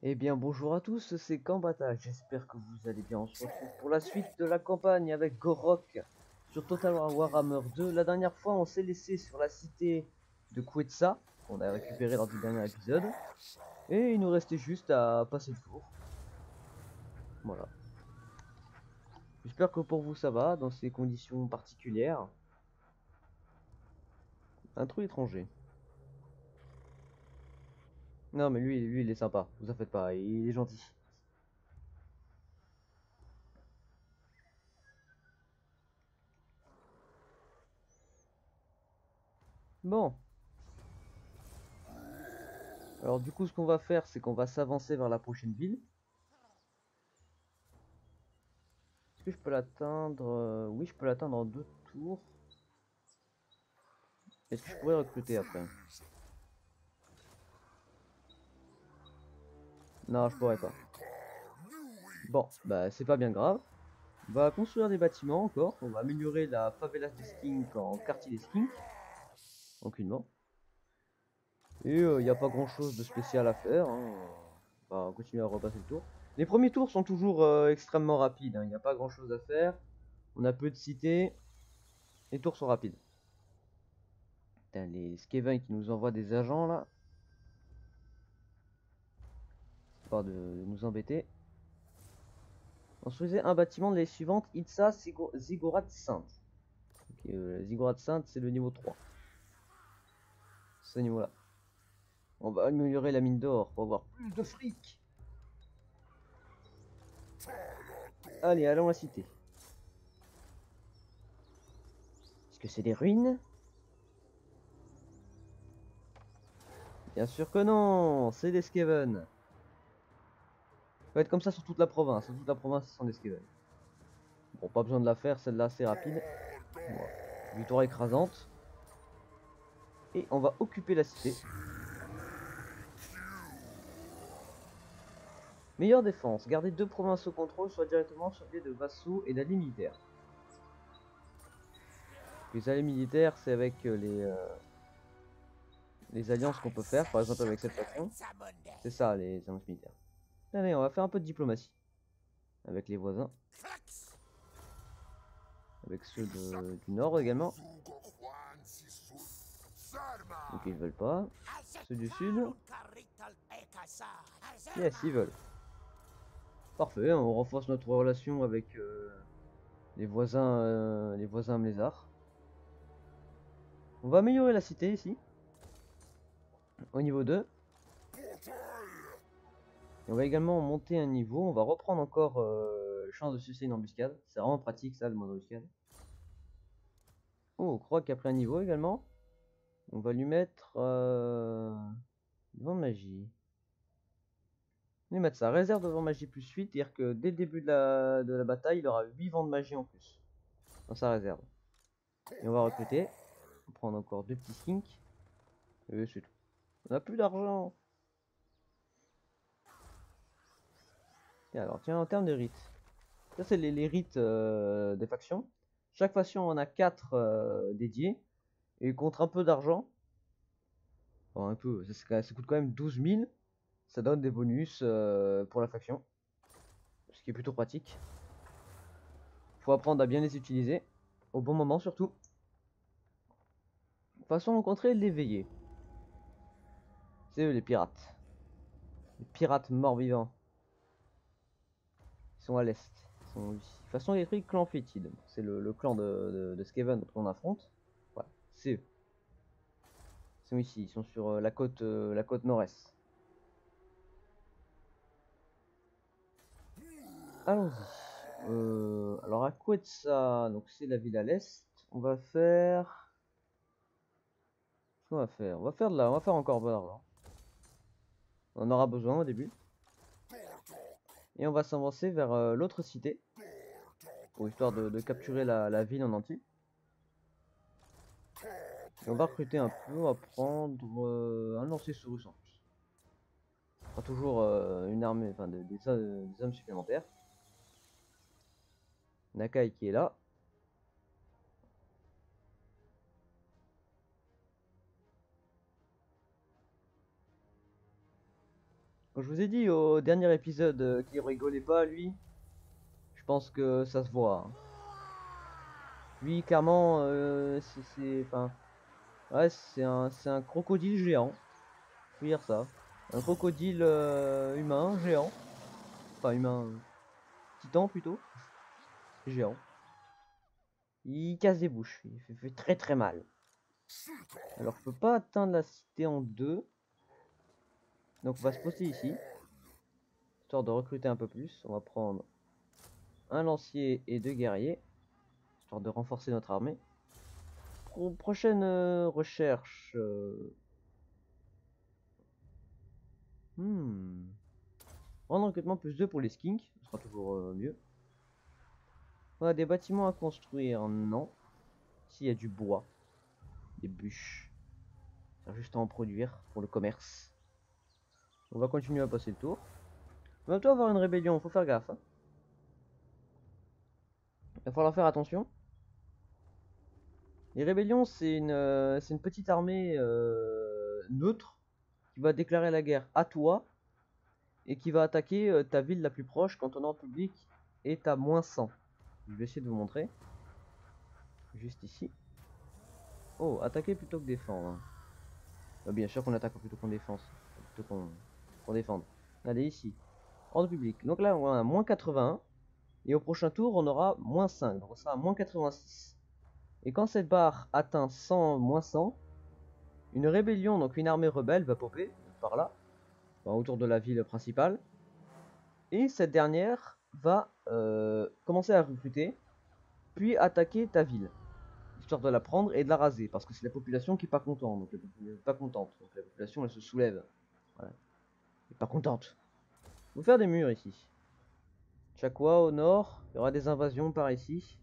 Eh bien bonjour à tous, c'est Kambata, j'espère que vous allez bien. On se retrouve pour la suite de la campagne avec Gorok sur Total War Warhammer 2. La dernière fois on s'est laissé sur la cité de Quetza, qu'on a récupéré lors du dernier épisode. Et il nous restait juste à passer le tour. Voilà. J'espère que pour vous ça va, dans ces conditions particulières. Un trou étranger. Non mais lui il est sympa, vous en faites pas, il est gentil. Bon. Alors du coup ce qu'on va faire c'est qu'on va s'avancer vers la prochaine ville. Est-ce que je peux l'atteindre oui, je peux l'atteindre en 2 tours. Est-ce que je pourrais recruter après? Non, je pourrais pas. Bon, bah c'est pas bien grave. On va construire des bâtiments encore. On va améliorer la favela des skinks en quartier des skinks. Tranquillement. Et il n'y a pas grand chose de spécial à faire, hein. On va continuer à repasser le tour. Les premiers tours sont toujours extrêmement rapides, hein. Il n'y a pas grand chose à faire. On a peu de cités. Les tours sont rapides. Putain, les Skaven qui nous envoient des agents là. Histoire de nous embêter. Construisez un bâtiment de les suivantes Itza Ziggurat Sainte. Okay, Ziggurat Sainte, c'est le niveau 3. Ce niveau-là. On va améliorer la mine d'or pour avoir plus de fric. Allez, allons à la cité. Est-ce que c'est des ruines? Bien sûr que non, c'est des Skaven. Ça va être comme ça sur toute la province. Sur toute la province, ce sont des Skaven. Bon, pas besoin de la faire, celle-là c'est rapide. Voilà. Victoire écrasante. Et on va occuper la cité. Meilleure défense. Garder 2 provinces au contrôle, soit directement sur des de vassaux et d'alliés militaires. Les alliés militaires, c'est avec les alliances qu'on peut faire, par exemple avec cette faction. C'est ça, les alliances militaires. Allez, on va faire un peu de diplomatie. Avec les voisins. Avec ceux du nord également. Donc ils veulent pas. Ceux du sud. Yes, ils veulent. Parfait, on renforce notre relation avec les voisins lézards. On va améliorer la cité ici. Au niveau 2. Et on va également monter un niveau. On va reprendre encore chance de succès une embuscade. C'est vraiment pratique ça, le mode embuscade. Oh, on croit qu'il a pris un niveau également. On va lui mettre vent de magie. On va mettre ça. Réserve de vent de magie plus 8. C'est-à-dire que dès le début de la bataille, il aura 8 vents de magie en plus. Dans sa réserve. Et on va recruter. On va prendre encore 2 petits skinks. Et c'est tout. On a plus d'argent. Et alors, tiens, en termes de rites. Ça, c'est les rites des factions. Chaque faction en a 4 dédiés. Et contre un peu d'argent. Bon, un peu. Ça coûte quand même 12 000. Ça donne des bonus pour la faction. Ce qui est plutôt pratique. Faut apprendre à bien les utiliser. Au bon moment surtout. Façon rencontrer l'éveillé. C'est eux les pirates. Les pirates morts-vivants. Ils sont à l'est. Façon électrique clan fétide. C'est le clan de Skaven qu'on affronte. Voilà, c'est eux. Ils sont ici, ils sont sur la côte nord-est. Allons-y. Alors à Quetza, donc c'est la ville à l'est. On va faire. Qu'est-ce qu'on va faire? On va faire de là, on va faire encore de l'argent. On en aura besoin au début. Et on va s'avancer vers l'autre cité. Pour histoire de capturer la ville en entier. Et on va recruter un peu, on va prendre un lancer sur russe en plus. On fera toujours une armée, enfin des hommes supplémentaires. Nakai qui est là. Quand je vous ai dit au dernier épisode qu'il rigolait pas, lui, je pense que ça se voit. Hein. Lui, clairement, enfin, ouais, c'est un crocodile géant. Faut dire ça. Un crocodile humain géant. Enfin, humain, titan plutôt. Géant. Il casse des bouches. Il fait très très mal. Alors, je peux pas atteindre la cité en deux. Donc, on va se poster ici. Histoire de recruter un peu plus. On va prendre un lancier et deux guerriers. Histoire de renforcer notre armée. Prochaine recherche. En recrutement plus 2 pour les skinks. Ce sera toujours mieux. On a des bâtiments à construire. Non. Ici, il y a du bois. Des bûches. C'est juste à en produire pour le commerce. On va continuer à passer le tour. On va bientôt avoir une rébellion. Faut faire gaffe. Hein. Il va falloir faire attention. Les rébellions, c'est une petite armée neutre qui va déclarer la guerre à toi et qui va attaquer ta ville la plus proche quand ton ordre public est à -100. Je vais essayer de vous montrer. Juste ici. Oh, attaquer plutôt que défendre. Hein. Bah, bien sûr qu'on attaque plutôt qu'on défense. Plutôt qu'on défende. Allez, ici. Ordre public. Donc là, on a -81. Et au prochain tour, on aura -5. Donc on sera à -86. Et quand cette barre atteint 100, -100, une rébellion, donc une armée rebelle, va popper par là, autour de la ville principale. Et cette dernière va commencer à recruter, puis attaquer ta ville, histoire de la prendre et de la raser, parce que c'est la population qui est pas contente, donc pas contente, donc la population elle se soulève, voilà, elle est pas contente. On va faire des murs ici. Chakwa au nord, il y aura des invasions par ici.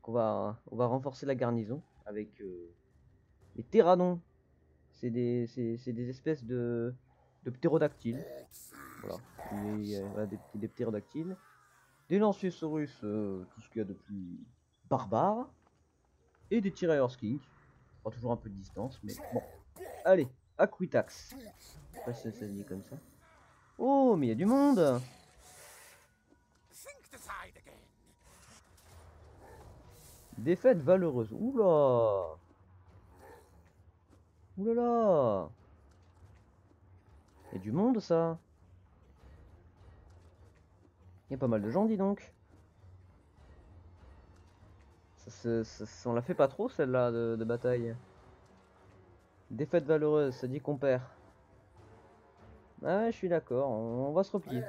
On va renforcer la garnison avec les pteranodons. C'est des espèces de ptérodactyles. Voilà, voilà des ptérodactyles. Des lanciers-saurus, tout ce qu'il y a de plus barbare. Et des tirailleurs skink. Pas toujours un peu de distance, mais bon. Allez, Aquitax. Je sais pas si ça se dit comme ça. Oh, mais il y a du monde! Défaite valeureuse. Oula! Oulala! Il y a du monde, ça! Il y a pas mal de gens, dis donc. On la fait pas trop, celle-là, de bataille. Défaite valeureuse, ça dit qu'on perd. Ah ouais, je suis d'accord, on va se replier.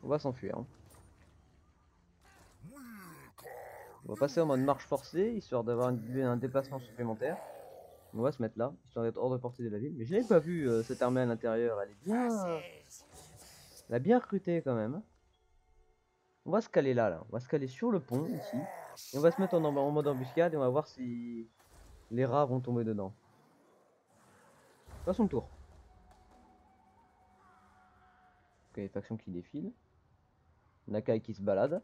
On va s'enfuir. Hein. On va passer en mode marche forcée, histoire d'avoir un déplacement supplémentaire. On va se mettre là, histoire d'être hors de portée de la ville. Mais je n'ai pas vu cette armée à l'intérieur, elle est bien... Elle a bien recruté quand même. On va se caler là. On va se caler sur le pont, ici. Et on va se mettre en mode embuscade et on va voir si les rats vont tomber dedans. Passons le tour. Ok, les factions qui défilent. Nakai qui se balade.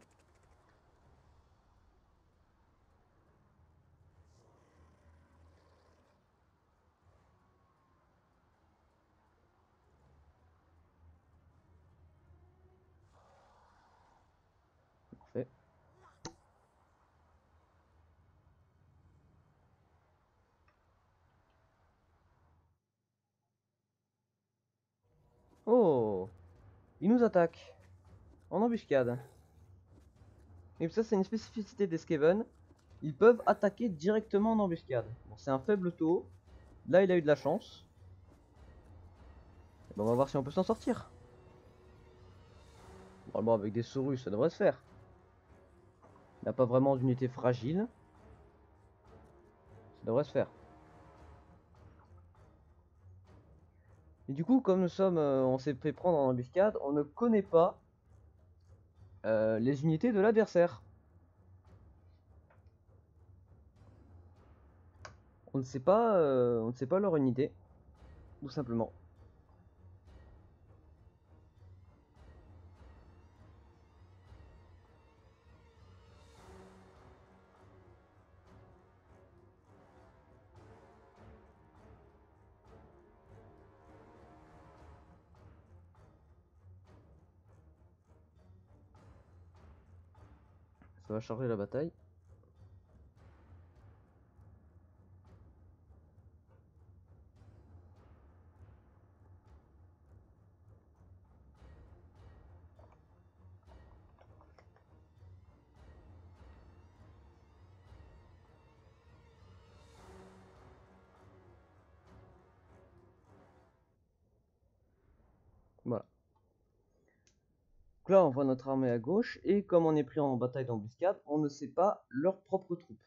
Parfait. Oh! Ils nous attaquent. En embuscade. Et ça, c'est une spécificité des Skaven. Ils peuvent attaquer directement en embuscade. Bon, c'est un faible taux. Là, il a eu de la chance. Bon, on va voir si on peut s'en sortir. Bon, avec des Saurus, ça devrait se faire. Il n'a pas vraiment d'unité fragile. Ça devrait se faire. Et du coup, comme nous sommes, on s'est fait prendre en embuscade, on ne connaît pas les unités de l'adversaire. On ne sait pas leur unité, tout simplement. ça va charger la bataille. Voilà. Donc là, on voit notre armée à gauche, et comme on est pris en bataille d'embuscade, on ne sait pas leurs propres troupes.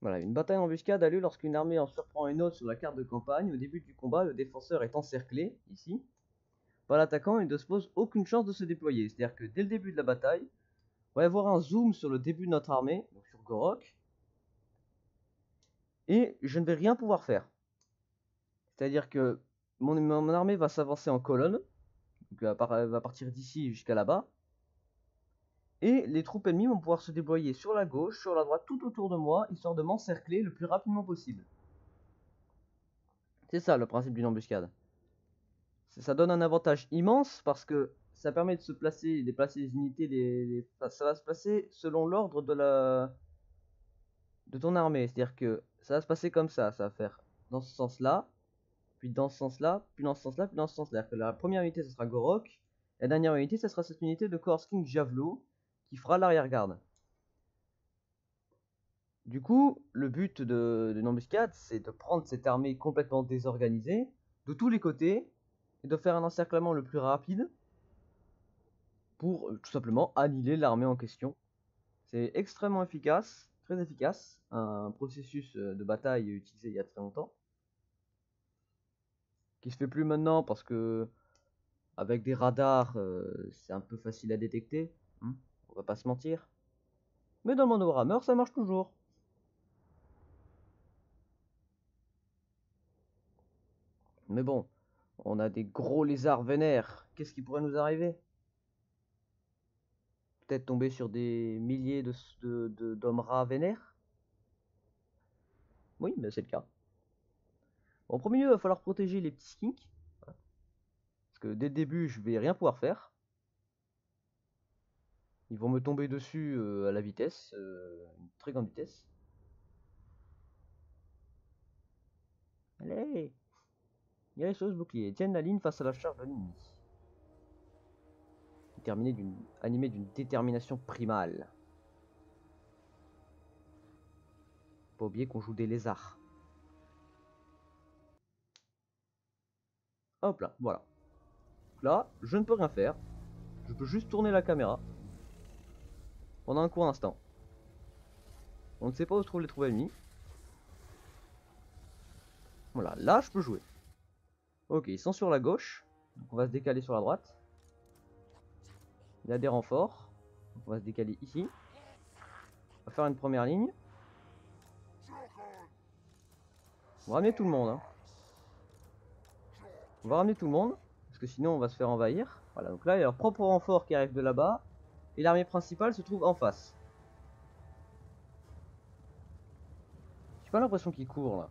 Voilà, une bataille d'embuscade a lieu lorsqu'une armée en surprend une autre sur la carte de campagne. Au début du combat, le défenseur est encerclé, ici, par l'attaquant et ne se pose aucune chance de se déployer. C'est-à-dire que dès le début de la bataille, on va y avoir un zoom sur le début de notre armée, donc sur Gorok, et je ne vais rien pouvoir faire. C'est-à-dire que mon armée va s'avancer en colonne, donc elle va partir d'ici jusqu'à là-bas, et les troupes ennemies vont pouvoir se déployer sur la gauche, sur la droite, tout autour de moi, histoire de m'encercler le plus rapidement possible. C'est ça le principe d'une embuscade. Ça donne un avantage immense parce que ça permet de se placer, déplacer les unités, ça va se placer selon l'ordre de ton armée. C'est-à-dire que ça va se passer comme ça va faire dans ce sens-là, puis dans ce sens-là, puis dans ce sens-là, puis dans ce sens-là. C'est-à-dire que la première unité, ce sera Gorok, la dernière unité, ce sera cette unité de Chaos King Javelot qui fera l'arrière-garde. Du coup, le but d'une embuscade, c'est de prendre cette armée complètement désorganisée, de tous les côtés, et de faire un encerclement le plus rapide pour tout simplement annihiler l'armée en question. C'est extrêmement efficace, très efficace, un processus de bataille utilisé il y a très longtemps, qui se fait plus maintenant parce que avec des radars, c'est un peu facile à détecter, hein, on va pas se mentir. Mais dans le monde Warhammer, ça marche toujours. Mais bon, on a des gros lézards vénères, qu'est-ce qui pourrait nous arriver? Peut-être tomber sur des milliers d'hommes rats vénères? Oui, mais c'est le cas. Bon, en premier lieu, il va falloir protéger les petits skinks. Parce que dès le début, je vais rien pouvoir faire. Ils vont me tomber dessus à la vitesse, une très grande vitesse. Allez! Il y a les choses boucliers. Tiennent la ligne face à la charge de l'ennemi. Animé d'une détermination primale. Pas oublier qu'on joue des lézards. Hop là, voilà. Là, je ne peux rien faire. Je peux juste tourner la caméra. Pendant un court instant. On ne sait pas où se trouvent les troupes ennemies. Voilà, là je peux jouer. Ok, ils sont sur la gauche. Donc on va se décaler sur la droite. Il y a des renforts. Donc on va se décaler ici. On va faire une première ligne. On va ramener tout le monde. Hein. On va ramener tout le monde. Parce que sinon on va se faire envahir. Voilà, donc là il y a leur propre renfort qui arrive de là-bas. Et l'armée principale se trouve en face. J'ai pas l'impression qu'ils courent là.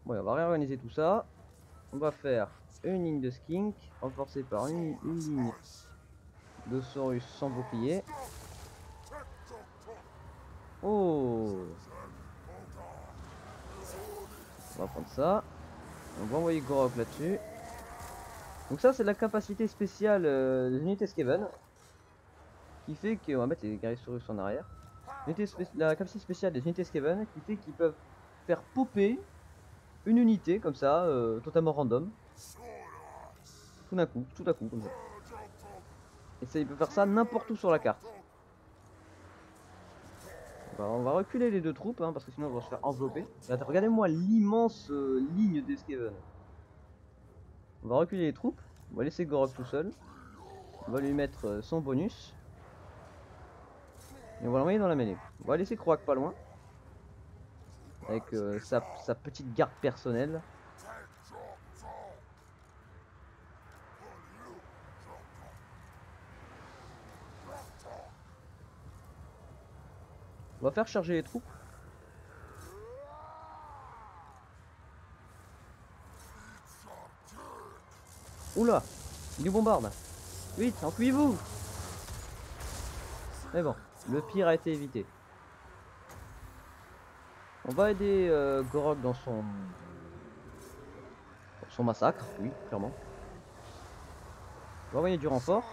Bon, on va réorganiser tout ça. On va faire une ligne de skink renforcée par une ligne de Saurus sans bouclier. Oh! On va prendre ça. On va envoyer Gorok là-dessus. Donc ça c'est la capacité spéciale des unités Skaven. Qui fait qu'on va mettre les guerriers Saurus en arrière. La capacité spéciale des unités Skaven qui fait qu'ils peuvent faire popper une unité comme ça, totalement random. Tout à coup comme ça. Et ça, il peut faire ça n'importe où sur la carte. On va reculer les deux troupes, hein, parce que sinon on va se faire envelopper. Regardez-moi l'immense ligne des Skaven. On va reculer les troupes. On va laisser Gorok tout seul. On va lui mettre son bonus. Et on va l'envoyer dans la mêlée. On va laisser Croak pas loin. Avec sa petite garde personnelle. On va faire charger les troupes. Oula, il nous bombarde. Vite, enfuyez-vous. Mais bon, le pire a été évité. On va aider Gorok dans son massacre, oui, clairement. On va envoyer du renfort.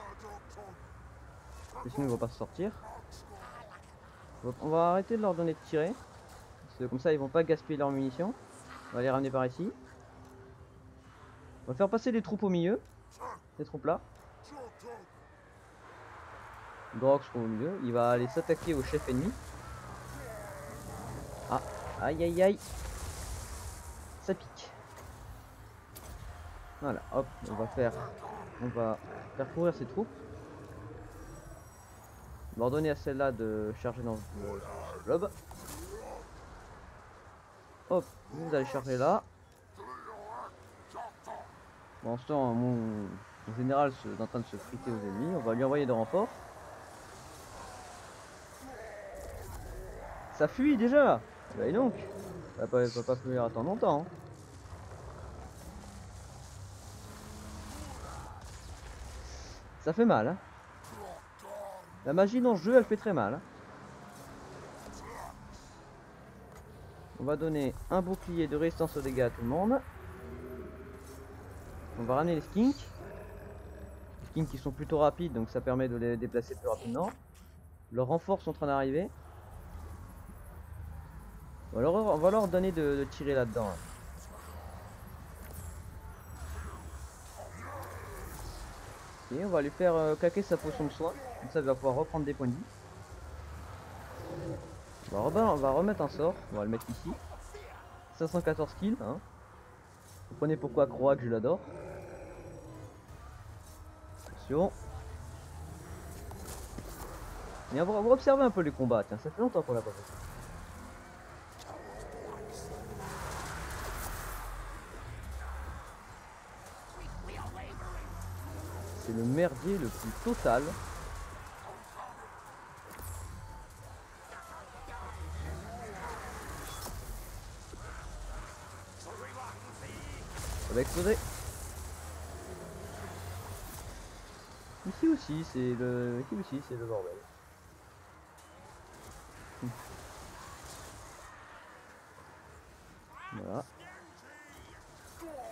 Sinon ils vont pas se sortir. On va arrêter de leur donner de tirer. Parce que comme ça ils vont pas gaspiller leurs munitions. On va les ramener par ici. On va faire passer les troupes au milieu. Ces troupes là. Gorok sera au milieu. Il va aller s'attaquer au chef ennemi. Ah, aïe aïe aïe. Ça pique. Voilà, hop, on va faire courir ses troupes. On va ordonner à celle-là de charger dans le blob. Hop, vous allez charger là. Bon, en ce temps, mon général est en train de se friter aux ennemis. On va lui envoyer de renforts. Ça fuit déjà. Bah et donc, ça va pas falloir attendre longtemps. Hein. Ça fait mal. Hein. La magie dans le jeu, elle fait très mal. Hein. On va donner un bouclier de résistance aux dégâts à tout le monde. On va ramener les skinks. Les skinks qui sont plutôt rapides, donc ça permet de les déplacer plus rapidement. Leurs renforts sont en train d'arriver. On va leur donner de tirer là-dedans. Hein. Et on va lui faire claquer sa potion de soin. Comme ça, il va pouvoir reprendre des points de vie. On va remettre un sort. On va le mettre ici. 514 kills. Hein. Vous comprenez pourquoi Croak, je l'adore. Attention. Et on va observer un peu les combats. Tiens, ça fait longtemps qu'on l'a pas fait. C'est le merdier le plus total. Ça va exploser. Ici aussi c'est le bordel. Voilà.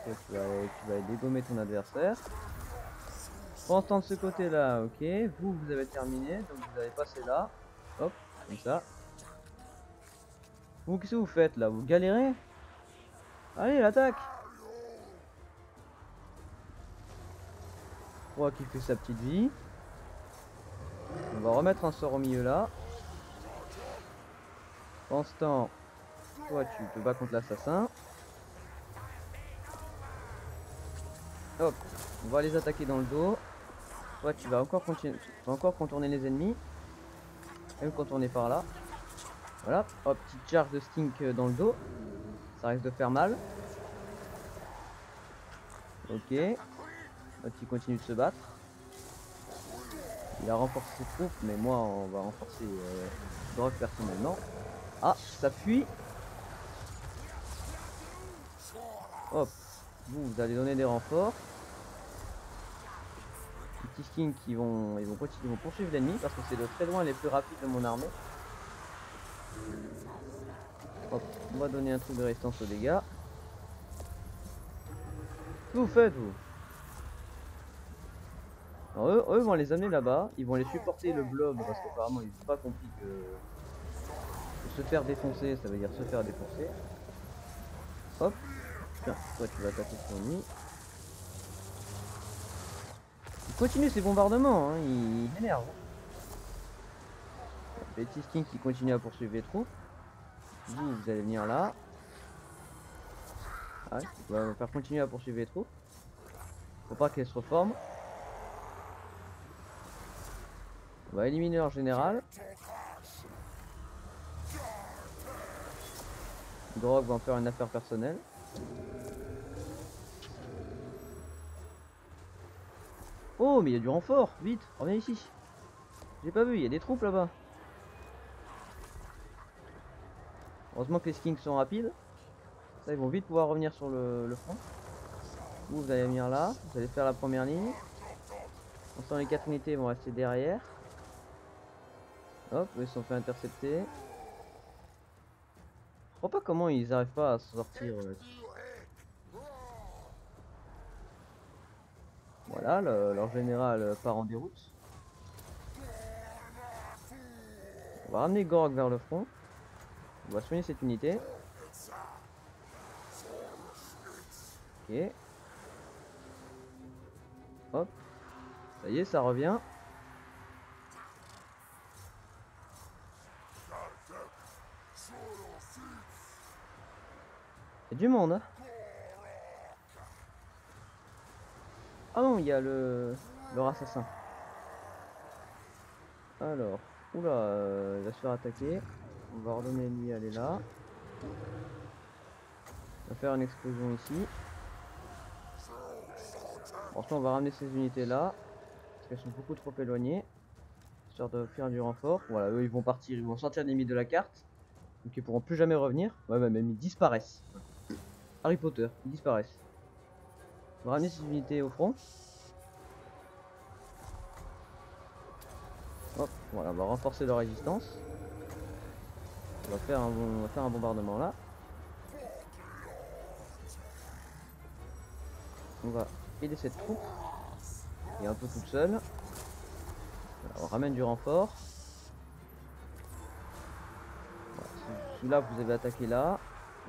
Tu vas dégommer ton adversaire. Pendant ce temps de ce côté là, ok. Vous avez terminé, donc vous allez passer là. Hop, comme ça. Vous, qu'est-ce que vous faites là? Vous galérez? Allez, l'attaque! Croix qui fait sa petite vie. On va remettre un sort au milieu là. Pendant ce temps, toi tu te bats contre l'assassin. Hop, on va les attaquer dans le dos. Toi tu vas encore continuer, tu vas encore contourner les ennemis. Même contourner par là. Voilà, hop, petite charge de skink dans le dos. Ça risque de faire mal. Ok. Hop, il continue de se battre. Il a renforcé ses troupes, mais moi on va renforcer Grog personnellement. Ah, ça fuit. Hop, vous allez donner des renforts. Les petits skins qui vont poursuivre l'ennemi parce que c'est de très loin les plus rapides de mon armée. Hop, on va donner un truc de résistance aux dégâts. Qu'est-ce que vous faites vous? Alors eux vont les amener là-bas, ils vont les supporter le blob parce qu'apparemment ils n'ont pas compris que se faire défoncer ça veut dire se faire défoncer. Hop, tiens, toi tu vas attaquer son ennemi. Il continue ses bombardements, hein, il m'énerve. Les petits skins qui continuent à poursuivre les troupes. Vous allez venir là. Ouais, on va faire continuer à poursuivre les troupes. Faut pas qu'elles se reforment. On va éliminer leur général. Grog va en faire une affaire personnelle. Oh mais il y a du renfort, vite, reviens ici. J'ai pas vu, il y a des troupes là-bas. Heureusement que les skins sont rapides. Ça ils vont vite pouvoir revenir sur le front. Vous allez venir là, vous allez faire la première ligne. On sent les 4 unités vont rester derrière. Hop, ils se sont fait intercepter. Je crois pas comment ils arrivent pas à s'en sortir. Voilà, leur général part en déroute. On va ramener Gorok vers le front. On va soigner cette unité. Ok. Hop. Ça y est, ça revient. Il y a du monde, hein. Ah non, il y a leur assassin. Alors, oula, il va se faire attaquer. On va ordonner lui aller là. On va faire une explosion ici. Ensuite, on va ramener ces unités là. Parce qu'elles sont beaucoup trop éloignées. Histoire de faire du renfort. Voilà, eux ils vont partir, ils vont sortir des limites de la carte. Donc ils pourront plus jamais revenir. Ouais, même ils disparaissent. Harry Potter, ils disparaissent. On va ramener ces unités au front. Hop, voilà, on va renforcer leur résistance. On va faire un bombardement là. On va aider cette troupe qui est un peu toute seule. Voilà, on ramène du renfort. Voilà, celui-là vous avez attaqué là.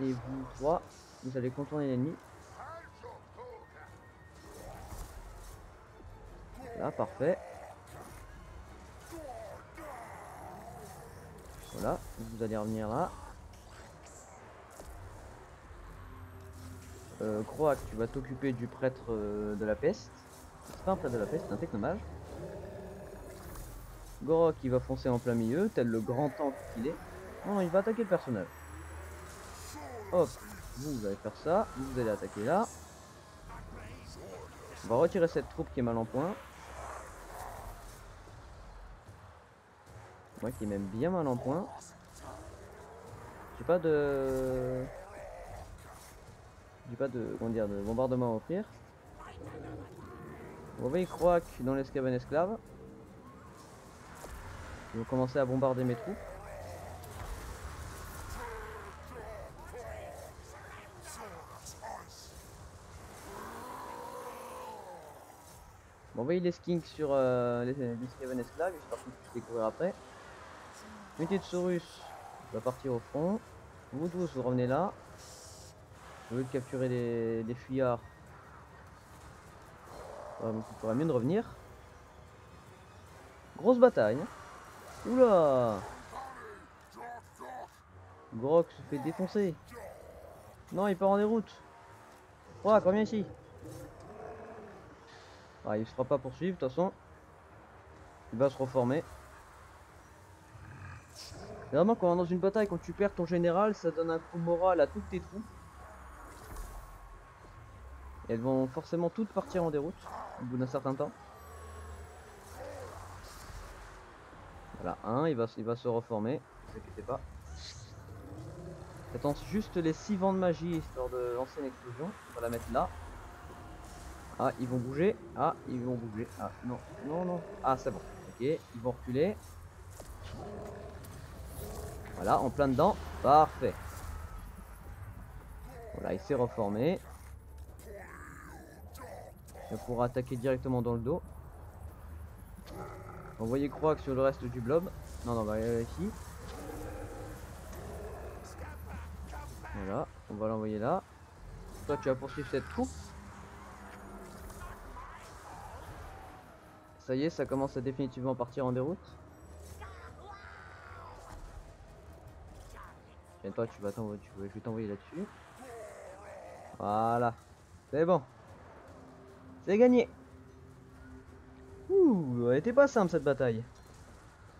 Et vous trois, vous allez contourner l'ennemi. Là, parfait. Voilà, vous allez revenir là. Croac, tu vas t'occuper du prêtre de la peste. C'est pas un prêtre de la peste, c'est un technomage. Gorok il va foncer en plein milieu, tel le grand tank qu'il est. Non, il va attaquer le personnage. Hop, vous allez faire ça, vous allez attaquer là. On va retirer cette troupe qui est mal en point. Moi qui est même bien mal en point. J'ai pas de... comment dire, de bombardement à offrir. On va y Croac dans l'escavane esclave. Ils vont commencer à bombarder mes troupes. On va envoyer les skinks sur l'escavane esclave, j'espère qu'on puisse les couvrir après. Unité de Saurus va partir au front. Vous tous, vous revenez là. Au lieu de capturer les fuyards, il faudra mieux de revenir. Grosse bataille. Oula! Grok se fait défoncer. Non, il part en déroute. Ouah, reviens ici. Ah, il se fera pas poursuivre, de toute façon. Il va se reformer. C'est vraiment quand dans une bataille, quand tu perds ton général, ça donne un coup moral à toutes tes troupes. Et elles vont forcément toutes partir en déroute au bout d'un certain temps. Voilà, il va se reformer, ne vous inquiétez pas. J'attends juste les 6 vents de magie histoire de lancer une explosion. On va la mettre là. Ah, ils vont bouger. Ah, ils vont bouger. Ah, non, non, non. Ah, c'est bon. Ok, ils vont reculer. Voilà, en plein dedans. Parfait. Voilà, il s'est reformé. Il pourra attaquer directement dans le dos. Envoyer Croac sur le reste du blob. Non, non, on va aller ici. Voilà, on va l'envoyer là. Toi, tu vas poursuivre cette troupe. Ça y est, ça commence à définitivement partir en déroute. Et toi, tu vas t'envoyer, je vais t'envoyer là-dessus. Voilà, c'est bon. C'est gagné. Ouh, elle était pas simple cette bataille.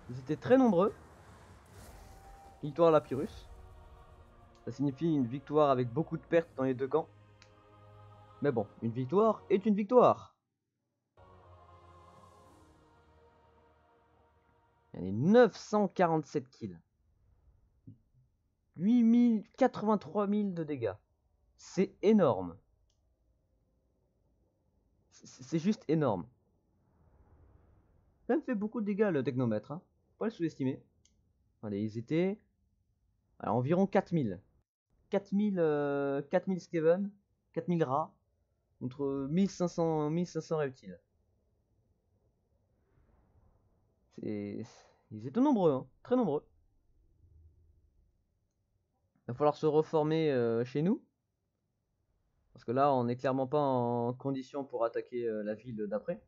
Ils étaient très nombreux. Victoire à la Pyrrhus. Ça signifie une victoire avec beaucoup de pertes dans les deux camps. Mais bon, une victoire est une victoire. Il y a 947 kills. 83 000 de dégâts. C'est énorme. C'est juste énorme. quand même fait beaucoup de dégâts le technomètre, hein. Faut pas le sous-estimer. Allez, ils étaient à environ 4000. 4000 Skaven, 4000 rats, contre 1500 reptiles. Ils étaient nombreux, hein, très nombreux. Il va falloir se reformer chez nous. Parce que là, on n'est clairement pas en condition pour attaquer la ville d'après.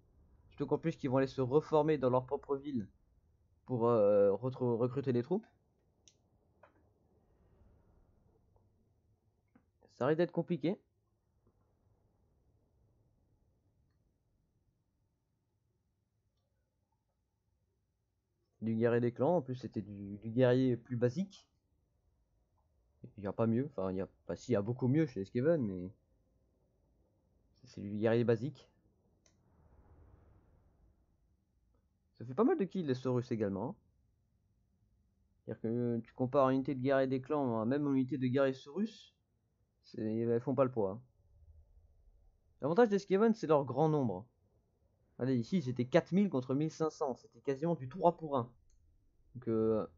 Surtout qu'en plus, qu'ils vont aller se reformer dans leur propre ville pour recruter des troupes. Ça risque d'être compliqué. Du guerrier des clans, en plus c'était du guerrier plus basique. Il n'y a pas mieux, enfin il y a, bah, si, il y a beaucoup mieux chez les Skaven, mais c'est du guerrier basique. Ça fait pas mal de kills les Saurus également, hein. C'est-à-dire que tu compares une unité de guerrier des clans à même une unité de guerrier Saurus, elles font pas le poids, hein. L'avantage des Skaven c'est leur grand nombre. Allez, ici c'était 4000 contre 1500, c'était quasiment du 3 pour 1. Donc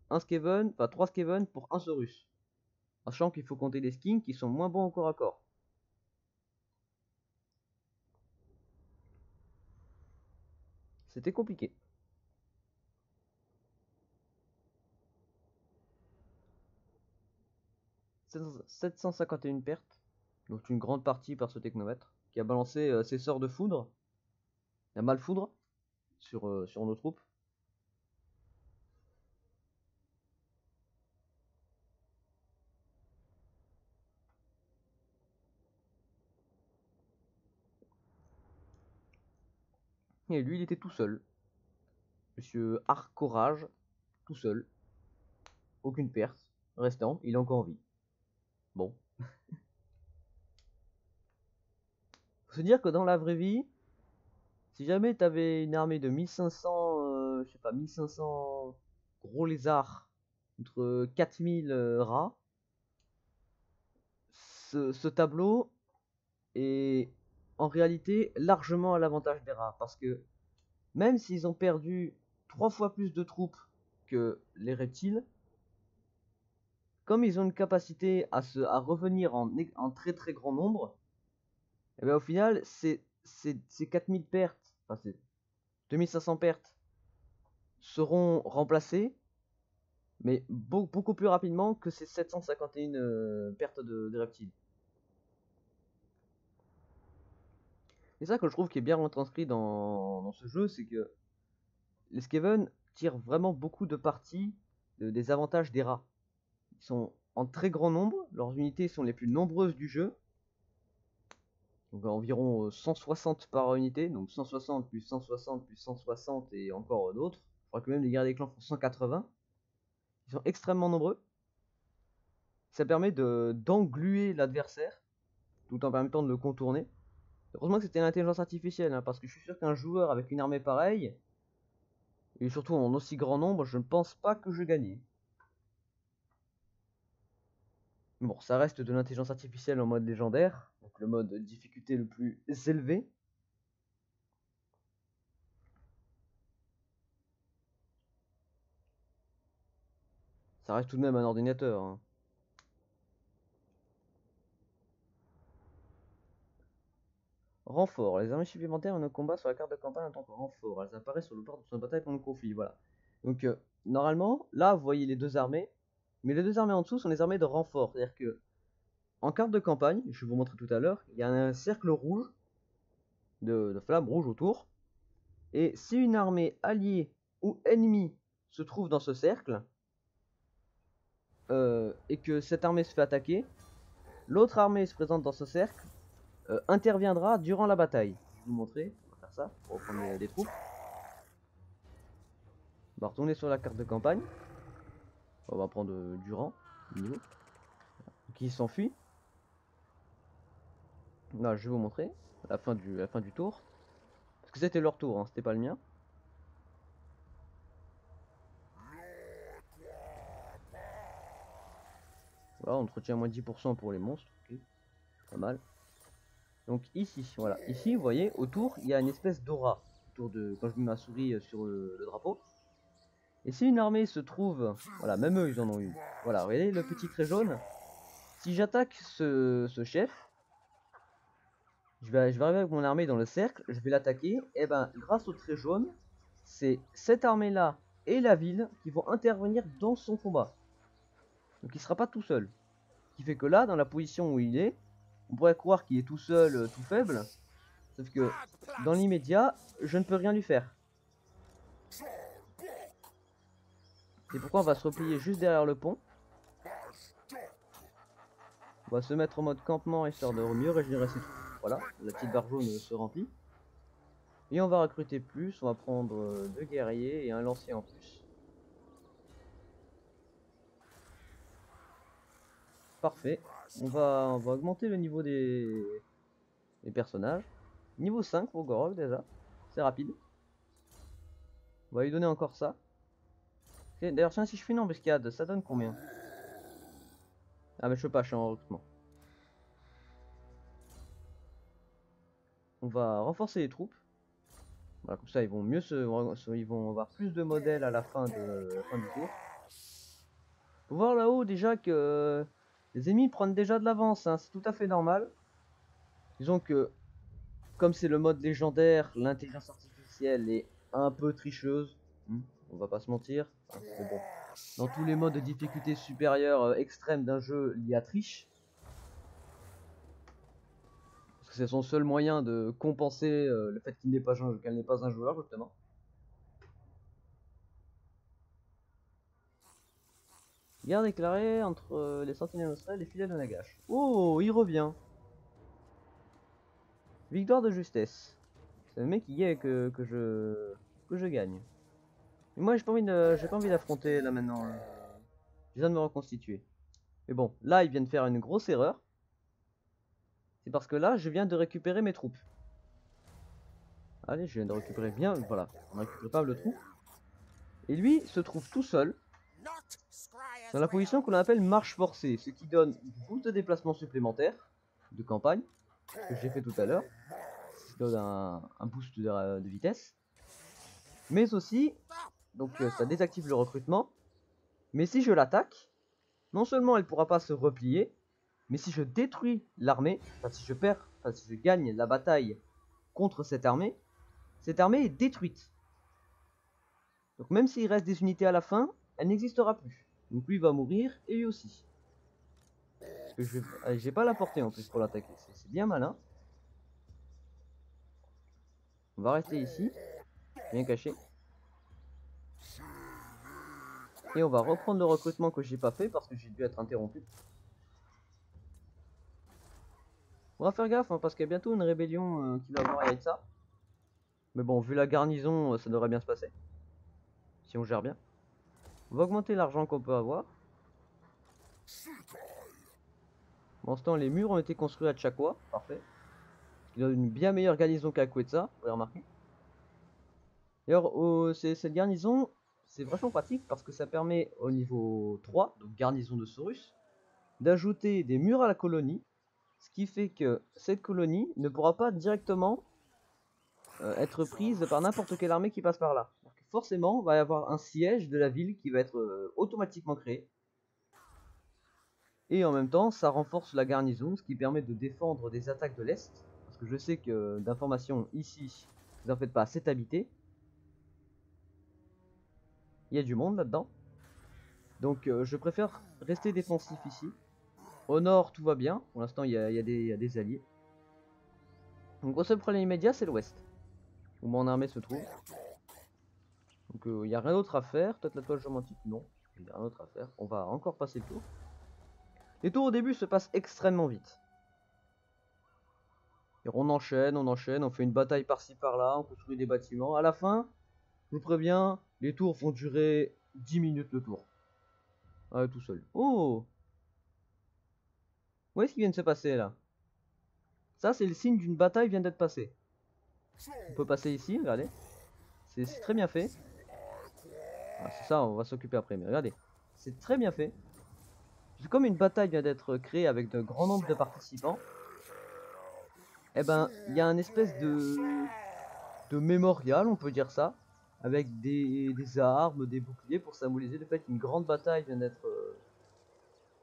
un Skaven, enfin 3 Skaven pour un Saurus. Sachant qu'il faut compter les skins qui sont moins bons au corps à corps. C'était compliqué. 751 pertes, donc une grande partie par ce technomètre, qui a balancé ses sorts de foudre, la malfoudre, sur nos troupes. Et lui, il était tout seul. Monsieur Arcorage, tout seul. Aucune perte. Restant, il est encore en vie. Bon. Faut se dire que dans la vraie vie, si jamais t'avais une armée de 1500, je sais pas, 1500 gros lézards contre 4000 rats, ce tableau est en réalité largement à l'avantage des rats. Parce que même s'ils ont perdu 3 fois plus de troupes que les reptiles, comme ils ont une capacité à revenir en très très grand nombre, et bien au final, ces 4000 pertes, enfin ces 2500 pertes, seront remplacées, mais beaucoup plus rapidement que ces 751 pertes de reptiles. C'est ça que je trouve qui est bien retranscrit dans ce jeu, c'est que les Skaven tirent vraiment beaucoup de parti des avantages des rats. Ils sont en très grand nombre, leurs unités sont les plus nombreuses du jeu, donc environ 160 par unité, donc 160 plus 160 plus 160 et encore d'autres. Je crois que même les guerriers des clans font 180. Ils sont extrêmement nombreux. Ça permet d'engluer l'adversaire, tout en permettant de le contourner. Heureusement que c'était l'intelligence artificielle, hein, parce que je suis sûr qu'un joueur avec une armée pareille, et surtout en aussi grand nombre, je ne pense pas que je gagnais. Bon, ça reste de l'intelligence artificielle en mode légendaire, donc le mode difficulté le plus élevé. Ça reste tout de même un ordinateur, hein. Renfort. Les armées supplémentaires en combat sur la carte de campagne en tant que renfort. Elles apparaissent sur le bord de son bataille pendant le conflit. Voilà. Donc, normalement, là, vous voyez les deux armées. Mais les deux armées en dessous sont les armées de renfort. C'est-à-dire que, en carte de campagne, je vais vous montrer tout à l'heure, il y a un cercle rouge, de flammes rouges autour. Et si une armée alliée ou ennemie se trouve dans ce cercle, et que cette armée se fait attaquer, l'autre armée se présente dans ce cercle, interviendra durant la bataille. Je vais vous montrer, on va faire ça pour reprendre des troupes. On va retourner sur la carte de campagne. On va prendre Durand, niveau, qui s'enfuit. Là, je vais vous montrer la fin du tour. Parce que c'était leur tour, hein, c'était pas le mien. Voilà, entretien moins 10% pour les monstres. Okay. Pas mal. Donc ici, voilà. Ici, vous voyez, autour, il y a une espèce d'aura. autour de quand je mets ma souris sur le drapeau. Et si une armée se trouve, voilà, même eux ils en ont une. Voilà, vous voyez le petit trait jaune. Si j'attaque ce chef, je vais arriver avec mon armée dans le cercle, je vais l'attaquer. Et ben grâce au trait jaune, c'est cette armée là et la ville qui vont intervenir dans son combat. Donc il sera pas tout seul. Ce qui fait que là, dans la position où il est, on pourrait croire qu'il est tout seul, tout faible. Sauf que dans l'immédiat, je ne peux rien lui faire. C'est pourquoi on va se replier juste derrière le pont. On va se mettre en mode campement histoire de mieux régénérer ses troupes. Voilà, la petite barre jaune se remplit. Et on va recruter plus, on va prendre 2 guerriers et un lancier en plus. Parfait. On va augmenter le niveau des personnages. Niveau 5 pour Gorov déjà. C'est rapide. On va lui donner encore ça. Okay, d'ailleurs, tiens, si je fais une embuscade, ça donne combien? Ah, mais je peux pas, je suis en recrutement. On va renforcer les troupes. Voilà, comme ça, ils vont mieux ils vont avoir plus de modèles à la fin, fin du tour. Faut voir là-haut déjà que les ennemis prennent déjà de l'avance, hein, c'est tout à fait normal. Disons que, comme c'est le mode légendaire, l'intelligence artificielle est un peu tricheuse. On va pas se mentir. Hein, bon. Dans tous les modes de difficulté supérieure extrême d'un jeu, il y a triche. Parce que c'est son seul moyen de compenser le fait qu'elle n'est pas un joueur, justement. Guerre déclarée entre les sentinelles australes et les fidèles de Nagash. Oh, il revient. Victoire de justesse. C'est le mec qui est que je gagne. Mais moi j'ai pas envie d'affronter là maintenant. Je viens de me reconstituer. Mais bon, là ils viennent faire une grosse erreur. C'est parce que là je viens de récupérer mes troupes. Allez, je viens de récupérer bien, voilà, on récupère pas le trou. Et lui se trouve tout seul dans la position qu'on appelle marche forcée, ce qui donne du boost de déplacement supplémentaire de campagne que j'ai fait tout à l'heure. Ça donne un boost de vitesse. Mais aussi, donc ça désactive le recrutement. Mais si je l'attaque, non seulement elle pourra pas se replier, mais si je détruis l'armée, enfin si je gagne la bataille contre cette armée est détruite. Donc même s'il reste des unités à la fin, elle n'existera plus. Donc lui va mourir et lui aussi. Parce que j'ai pas la portée en plus pour l'attaquer, c'est bien malin. On va rester ici, bien caché. Et on va reprendre le recrutement que j'ai pas fait parce que j'ai dû être interrompu. On va faire gaffe hein, parce qu'il y a bientôt une rébellion qui va avoir avec ça. Mais bon, vu la garnison, ça devrait bien se passer. Si on gère bien. On va augmenter l'argent qu'on peut avoir. Bon, ce temps, les murs ont été construits à Chakwa, parfait. Il a une bien meilleure garnison qu'à Quetzal, vous pouvez remarquer. D'ailleurs, cette garnison, c'est vachement pratique parce que ça permet au niveau 3, donc garnison de Saurus, d'ajouter des murs à la colonie. Ce qui fait que cette colonie ne pourra pas directement être prise par n'importe quelle armée qui passe par là. Donc forcément, il va y avoir un siège de la ville qui va être automatiquement créé. Et en même temps, ça renforce la garnison, ce qui permet de défendre des attaques de l'Est. Parce que je sais que d'informations ici, vous en faites pas, c'est habité. Il y a du monde là-dedans. Donc je préfère rester défensif ici. Au nord, tout va bien. Pour l'instant, il y a des alliés. Donc, le seul problème immédiat, c'est l'ouest. Où mon armée se trouve. Donc, il n'y a rien d'autre à faire. Peut-être la toile géomantique, non. Il n'y a rien d'autre à faire. On va encore passer le tour. Les tours au début se passent extrêmement vite. Et on enchaîne, on fait une bataille par-ci par-là, on construit des bâtiments. À la fin, je vous préviens, les tours vont durer 10 minutes le tour. Ah, tout seul. Oh! Où est-ce qu'il vient de se passer là? Ça, c'est le signe d'une bataille vient d'être passée. On peut passer ici, regardez. C'est très bien fait. Ah, c'est ça, on va s'occuper après, mais regardez. C'est très bien fait. Comme une bataille vient d'être créée avec de grands nombres de participants, eh ben, il y a un espèce de de mémorial, on peut dire ça, avec des armes, des boucliers pour symboliser le fait qu'une grande bataille vient d'être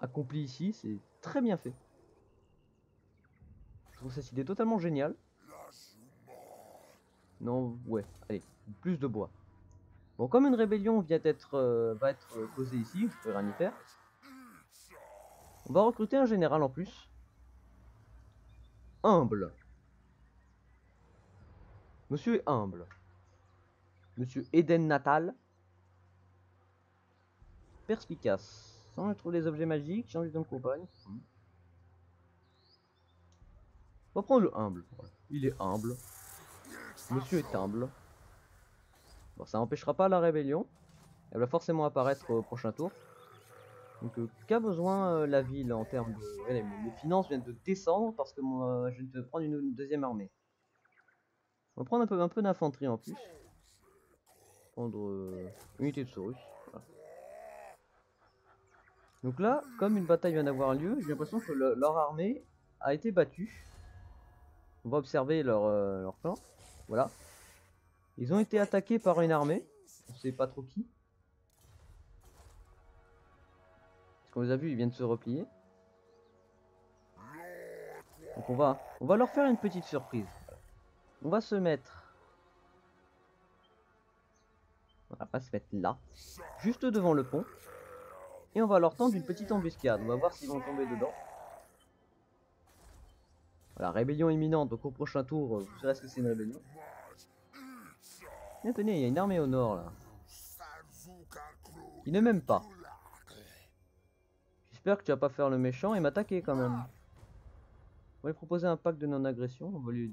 accomplie ici. C'est très bien fait. Je trouve cette idée totalement géniale. Non, ouais, allez, plus de bois. Bon, comme une rébellion va être causée ici, je peux rien y faire. On va recruter un général en plus. Humble. Monsieur est humble. Monsieur Eden Natal. Perspicace. Sans trouver des objets magiques, j'ai envie de me compagne. On va prendre le humble. Il est humble. Monsieur est humble. Bon, ça n'empêchera pas la rébellion. Elle va forcément apparaître au prochain tour. Donc, qu'a besoin la ville en termes de... Regardez, mes finances viennent de descendre parce que moi, je viens de prendre une deuxième armée. On va prendre un peu d'infanterie en plus. Prendre unité de Saurus. Voilà. Donc là, comme une bataille vient d'avoir lieu, j'ai l'impression que leur armée a été battue. On va observer leur plan. Voilà. Ils ont été attaqués par une armée. On sait pas trop qui. Parce qu'on les a vus, ils viennent se replier. Donc on va leur faire une petite surprise. On va se mettre... On va pas se mettre là. Juste devant le pont. Et on va leur tendre une petite embuscade. On va voir s'ils vont tomber dedans. Voilà, rébellion imminente. Donc au prochain tour, vous saurez ce que c'est une rébellion. Et tenez, il y a une armée au nord là. Qui ne m'aime pas. J'espère que tu vas pas faire le méchant et m'attaquer quand même. On va lui proposer un pacte de non-agression. On va lui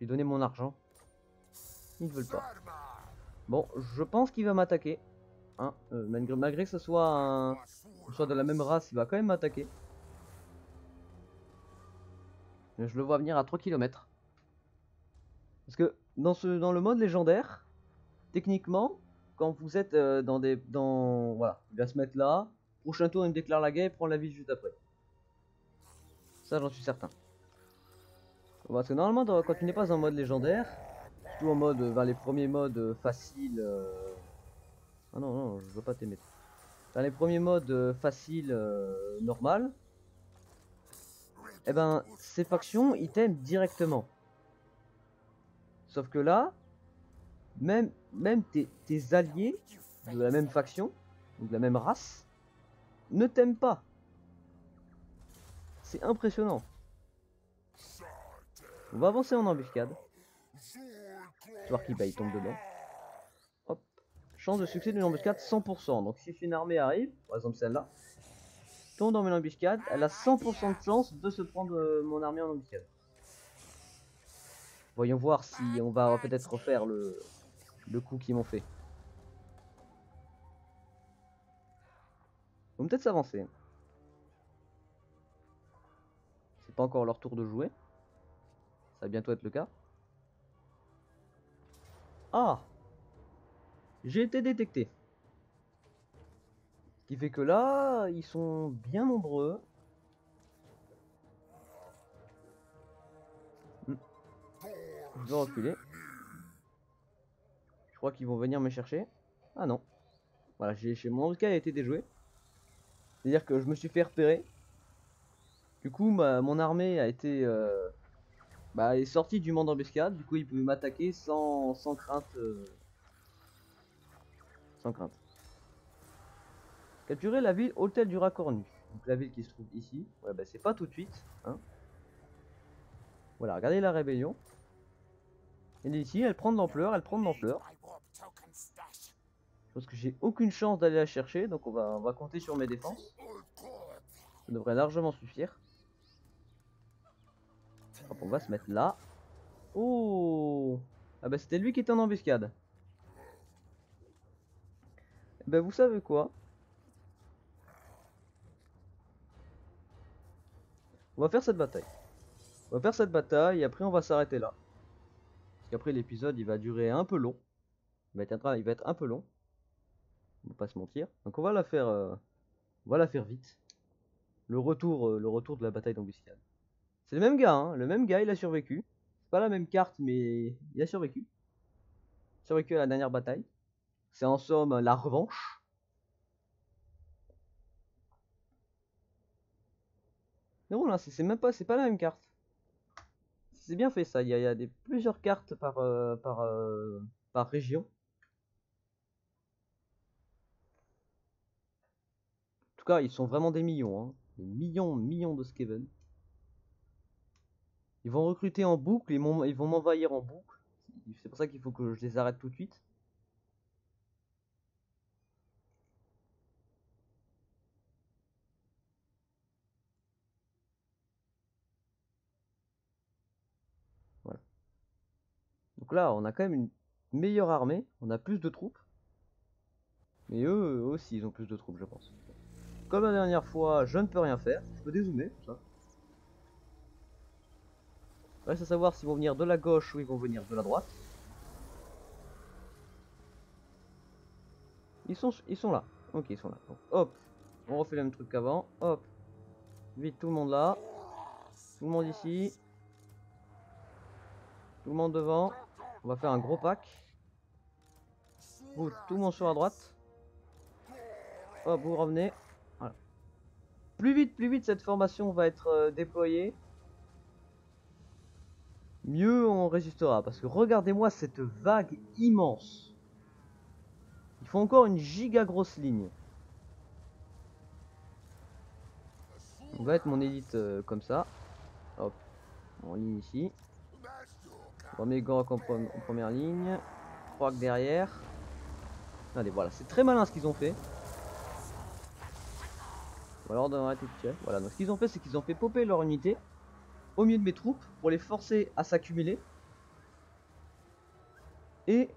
donner mon argent. Ils ne veulent pas. Bon, je pense qu'il va m'attaquer. Hein, malgré que ce soit de la même race, il va quand même m'attaquer. Je le vois venir à 3 km. Parce que dans le mode légendaire, techniquement, quand vous êtes voilà, il va se mettre là. Prochain tour, il me déclare la guerre et prend la ville juste après. Ça, j'en suis certain. Parce que normalement, quand tu n'es pas en mode légendaire, surtout en mode, vers les premiers modes faciles. Ah non, non, je veux pas t'aimer. Dans les premiers modes faciles, normal, eh ben, ces factions, ils t'aiment directement. Sauf que là, même tes alliés de la même faction, ou de la même race, ne t'aiment pas. C'est impressionnant. On va avancer en embuscade. Histoire qu'il tombe dedans. Hop. Chance de succès d'une embuscade 100%. Donc si une armée arrive, par exemple celle-là, tombe dans une embuscade, elle a 100% de chance de se prendre mon armée en embuscade. Voyons voir si on va peut-être refaire le coup qu'ils m'ont fait. Ils vont peut-être s'avancer. C'est pas encore leur tour de jouer. Ça va bientôt être le cas. Ah! J'ai été détecté. Ce qui fait que là, ils sont bien nombreux. Je vais reculer. Je crois qu'ils vont venir me chercher. Ah non. Voilà, mon embuscade a été déjoué. C'est-à-dire que je me suis fait repérer. Du coup, mon armée a été... est sortie du monde d'embuscade. Du coup, ils pouvaient m'attaquer sans crainte. Sans crainte. Capturer la ville Hôtel du Racornu. Donc la ville qui se trouve ici. Ouais, bah c'est pas tout de suite. Hein. Voilà, regardez la rébellion. Elle est ici, elle prend de l'ampleur, elle prend de l'ampleur. Je pense que j'ai aucune chance d'aller la chercher, donc on va compter sur mes défenses. Ça devrait largement suffire. Hop, on va se mettre là. Oh! Ah bah c'était lui qui était en embuscade. Bah vous savez quoi? On va faire cette bataille. On va faire cette bataille et après on va s'arrêter là. Parce qu'après l'épisode il va durer un peu long. Il va être un peu long. On va pas se mentir. Donc on va la faire vite. Le retour de la bataille d'embuscade. C'est le même gars, hein. Le même gars, il a survécu. C'est pas la même carte, mais il a survécu. Survécu à la dernière bataille. C'est en somme la revanche. Mais bon là, c'est même pas, c'est pas la même carte. C'est bien fait ça. Il y a plusieurs cartes par région. En tout cas, ils sont vraiment des millions, hein. Des millions de Skaven. Ils vont recruter en boucle, ils vont m'envahir en boucle. C'est pour ça qu'il faut que je les arrête tout de suite. Voilà. Donc là, on a quand même une meilleure armée, on a plus de troupes. Mais eux aussi, ils ont plus de troupes, je pense. Comme la dernière fois, je ne peux rien faire. Je peux dézoomer, comme ça. Reste à savoir s'ils vont venir de la gauche ou ils vont venir de la droite. Ils sont là. Ok, ils sont là. Donc, hop, on refait le même truc qu'avant. Hop, vite tout le monde là. Tout le monde ici. Tout le monde devant. On va faire un gros pack. Vous, tout le monde sur la droite. Hop, vous revenez. Voilà. Plus vite cette formation va être déployée, mieux on résistera. Parce que regardez-moi cette vague immense. Il faut encore une giga grosse ligne. On va être mon élite comme ça. Hop, en ligne ici. On remet Gorok en première ligne. Croak derrière. Allez, voilà, c'est très malin ce qu'ils ont fait. Ou alors on arrêter de tirer. Voilà, donc ce qu'ils ont fait, c'est qu'ils ont fait popper leur unité au milieu de mes troupes pour les forcer à s'accumuler. Et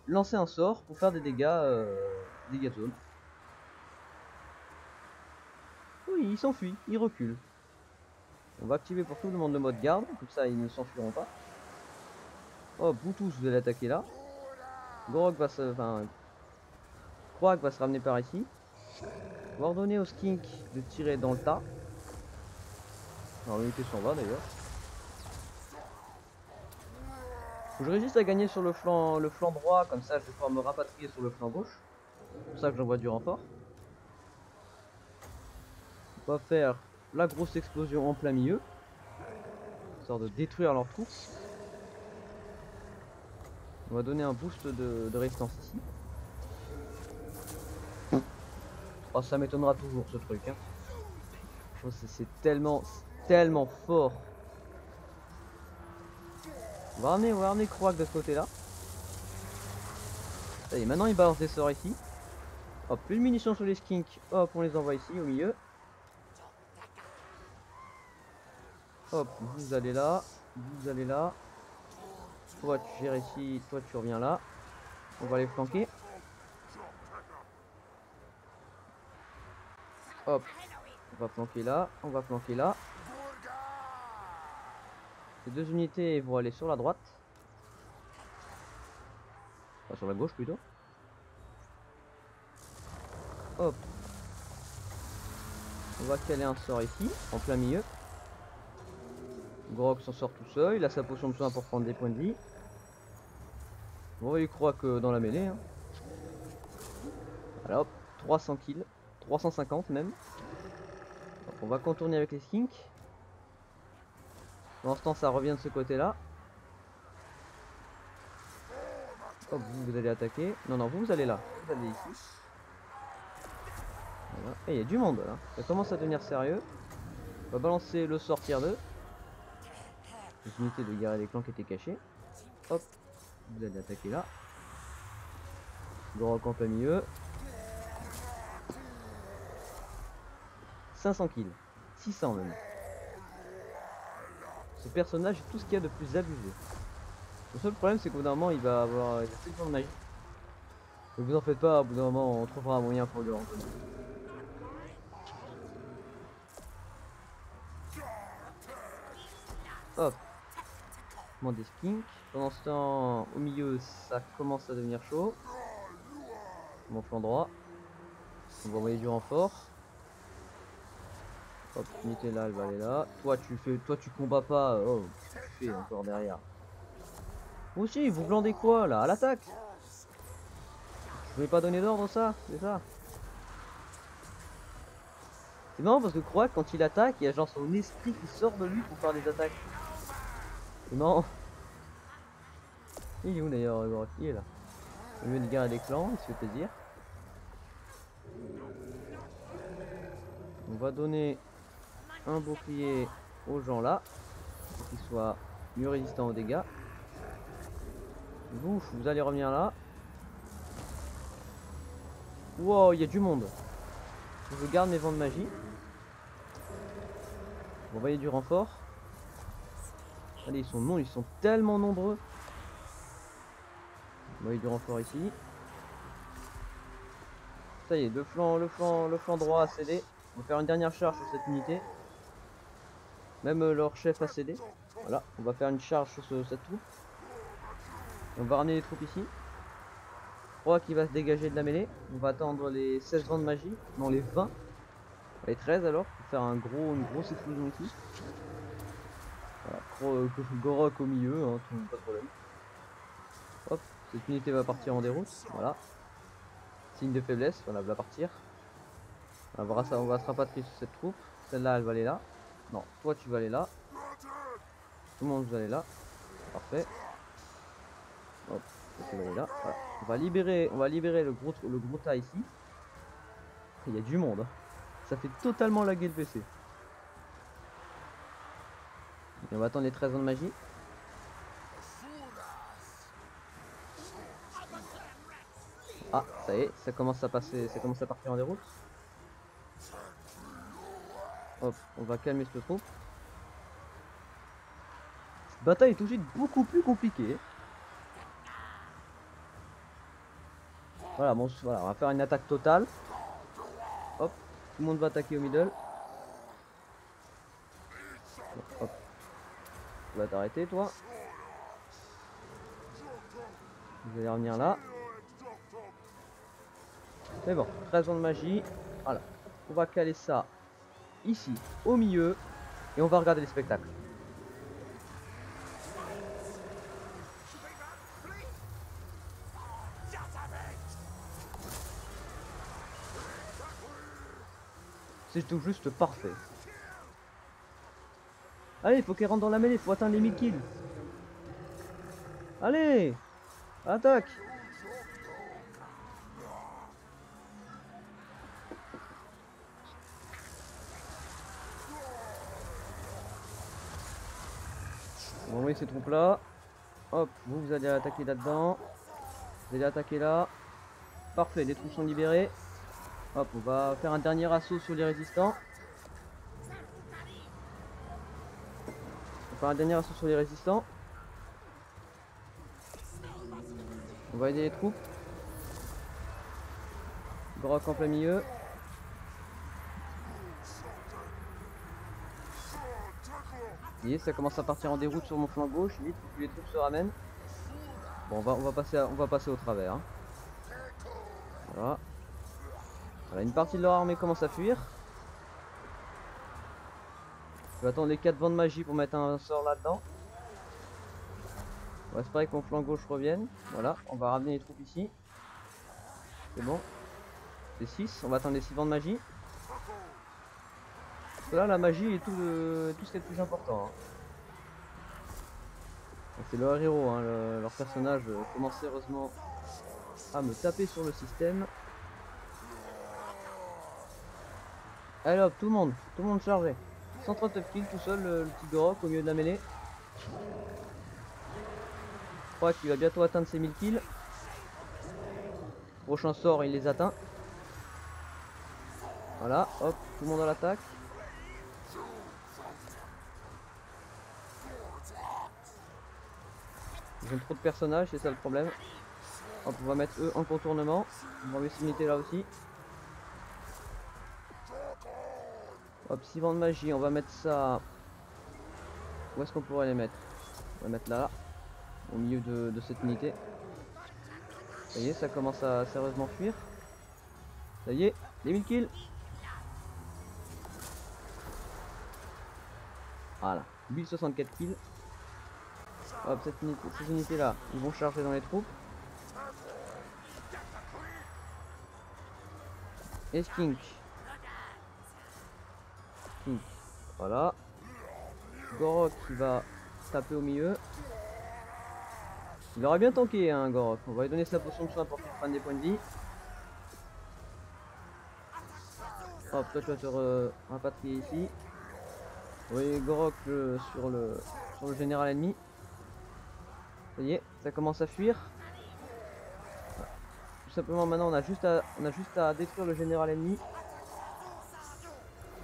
lancer un sort pour faire des dégâts de zone. Oui, ils s'enfuient, ils reculent. On va activer pour tout le monde le mode garde, comme ça ils ne s'enfuiront pas. Oh, vous tous, vous allez attaquer là. Gorok va se... Enfin... Croak va se ramener par ici. On va ordonner au skink de tirer dans le tas. Alors l'unité s'en va d'ailleurs. Faut que je résiste à gagner sur le flanc droit, comme ça je vais pouvoir me rapatrier sur le flanc gauche. C'est pour ça que j'envoie du renfort. On va faire la grosse explosion en plein milieu. Histoire de détruire leurs troupes. On va donner un boost de résistance ici. Oh, ça m'étonnera toujours ce truc, hein. Oh, c'est tellement fort. On va ramener Croak de ce côté là. Ça y est, maintenant il balance des sorts ici. Hop, plus de munitions sur les skinks. Hop, on les envoie ici au milieu. Hop, vous allez là. Vous allez là. Toi tu gères ici, toi tu reviens là. On va les flanquer. Hop, on va flanquer là, on va flanquer là. Les deux unités vont aller sur la droite. Enfin, sur la gauche plutôt. Hop. On va caler un sort ici, en plein milieu. Gorok s'en sort tout seul, il a sa potion de soin pour prendre des points de vie. Bon, il croit que dans la mêlée. Hein. Voilà, hop, 300 kills, 350 même. Donc, on va contourner avec les skinks. Pendant ce temps, ça revient de ce côté-là. Hop, vous allez attaquer. Non, non, vous allez là. Vous allez ici. Voilà. Et il y a du monde là. Ça commence à devenir sérieux. On va balancer le sort tier 2. Les unités de garder les clans qui étaient cachés. Hop, vous allez attaquer là. Gorok en plein milieu. 500 kills. 600 même. Ce personnage est tout ce qu'il y a de plus abusé. Le seul problème c'est qu'au bout d'un moment il va avoir plus de points de magie. Ne vous en faites pas, au bout d'un moment on trouvera un moyen pour le rencontrer. Hop. Des skinks. Pendant ce temps, au milieu ça commence à devenir chaud. Mon flanc droit. On va envoyer du renfort. Hop, unité là, elle va aller là. Toi tu combats pas. Oh, fait encore derrière. Vous aussi, vous glandez quoi là? À l'attaque! Je voulais pas donner d'ordre, ça? C'est ça? C'est marrant parce que Croak, quand il attaque, il y a genre son esprit qui sort de lui pour faire des attaques. C'est marrant. Il est où d'ailleurs, Croak? Il est là. Au lieu de guerre des clans, il se fait plaisir. On va donner un bouclier aux gens là, pour qu'ils soient mieux résistants aux dégâts. Vous allez revenir là. Wow, il y a du monde. Je garde mes vents de magie. On va envoyer du renfort. Allez, ils sont tellement nombreux. On va envoyer du renfort ici. Ça y est, le flanc droit a cédé. On va faire une dernière charge sur cette unité. Même leur chef a cédé. Voilà, on va faire une charge sur cette troupe. On va ramener les troupes ici. Je crois qu'il va se dégager de la mêlée. On va attendre les 16 vents de magie. Non, les 20. Les 13 alors, pour faire une grosse explosion ici. Voilà, Gorok au milieu, hein, pas de problème. Hop, cette unité va partir en déroute. Voilà. Signe de faiblesse, voilà, elle va partir. On va se rapatrier sur cette troupe. Celle-là, elle va aller là. Non, toi tu vas aller là. Tout le monde va aller là. Parfait. Hop, tu vas aller là. Voilà. On va libérer le gros tas ici. Il y a du monde. Hein. Ça fait totalement laguer le PC. Et on va attendre les 13 ans de magie. Ah, ça y est, ça commence à partir en déroute. Hop, on va calmer cette troupe. Cette bataille est tout de suite beaucoup plus compliquée. Voilà, bon, voilà, on va faire une attaque totale. Hop, tout le monde va attaquer au middle. Hop. Tu vas t'arrêter, toi. Vous allez revenir là. C'est bon, 13 ans de magie. Voilà, on va caler ça ici, au milieu. Et on va regarder les spectacles. C'est tout juste parfait. Allez, il faut qu'elle rentre dans la mêlée, il faut atteindre les 1000 kills. Allez, attaque. On va envoyer ces troupes là. Hop, vous allez attaquer là-dedans. Vous allez attaquer là. Parfait, les troupes sont libérées. Hop, on va faire un dernier assaut sur les résistants. On va faire un dernier assaut sur les résistants. On va aider les troupes. Brock en plein milieu. Vous voyez, ça commence à partir en déroute sur mon flanc gauche. Vite, faut que les troupes se ramènent. Bon, on va passer au travers. Hein. Voilà. Voilà, une partie de leur armée commence à fuir. Je vais attendre les 4 vents de magie pour mettre un sort là-dedans. On va espérer que mon flanc gauche revienne. Voilà, on va ramener les troupes ici. C'est bon. C'est 6, on va attendre les 6 vents de magie. Là, la magie est tout ce qui est le plus important. Hein. C'est leur héros, hein, leur personnage commence sérieusement à me taper sur le système. Allez hop, tout le monde chargé. 139 kills tout seul, le petit Gorok au milieu de la mêlée. Je crois qu'il va bientôt atteindre ses 1000 kills. Prochain sort, il les atteint. Voilà, hop, tout le monde à l'attaque. Ils ont trop de personnages, c'est ça le problème. Hop, on va mettre eux en contournement. On va mettre cette unité là aussi. Hop, 6 vents de magie, on va mettre ça. Où est-ce qu'on pourrait les mettre? On va mettre là, au milieu de cette unité. Ça y est, ça commence à sérieusement fuir. Ça y est, les 1000 kills. Voilà, 1064 kills. Hop, ces unités là, ils vont charger dans les troupes. Et Skink. Skink. Voilà. Gorok qui va taper au milieu. Il aura bien tanké, hein, Gorok. On va lui donner sa potion de soin pour qu'il prenne des points de vie. Hop, toi tu vas te rapatrier ici. Vous voyez Gorok sur le général ennemi. Ça y est, ça commence à fuir. Tout simplement maintenant on a juste à détruire le général ennemi.